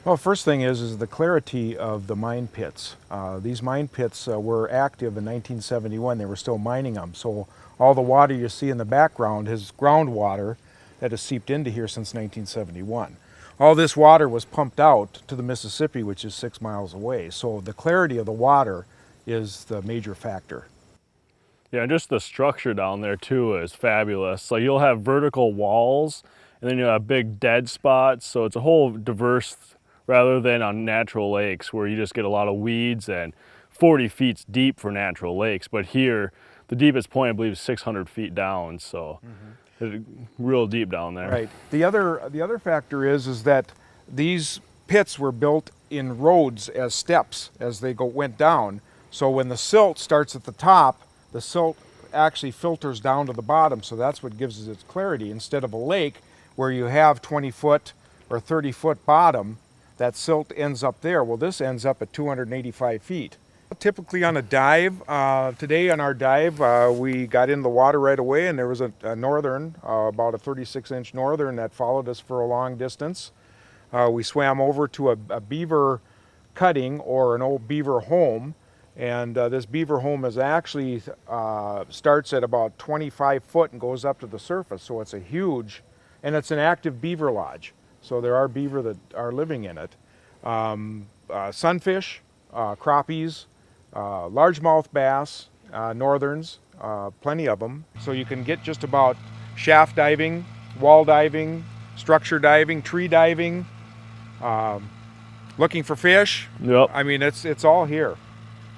Well, first thing is the clarity of the mine pits. These mine pits were active in 1971. They were still mining them. So all the water you see in the background is groundwater that has seeped into here since 1971. All this water was pumped out to the Mississippi, which is 6 miles away. So the clarity of the water is the major factor. Yeah, and just the structure down there too is fabulous. So you'll have vertical walls and then you'll have big dead spots. So it's a whole diverse rather than on natural lakes where you just get a lot of weeds and 40 feet deep for natural lakes. But here, the deepest point I believe is 600 feet down. So it's real deep down there. Right. The other factor is that these pits were built in roads as steps as they went down. So when the silt starts at the top, the silt actually filters down to the bottom. So that's what gives it its clarity. Instead of a lake where you have 20-foot or 30-foot bottom, that silt ends up there. Well, this ends up at 285 feet. Typically on a dive, today on our dive, we got in the water right away, and there was a northern, about a 36-inch northern that followed us for a long distance. We swam over to a beaver cutting or an old beaver home, and this beaver home is actually starts at about 25 foot and goes up to the surface, so it's a huge, and it's an active beaver lodge. So there are beaver that are living in it. Sunfish, crappies, largemouth bass, northerns, plenty of them. So you can get just about shaft diving, wall diving, structure diving, tree diving, looking for fish. Yep. I mean, it's all here.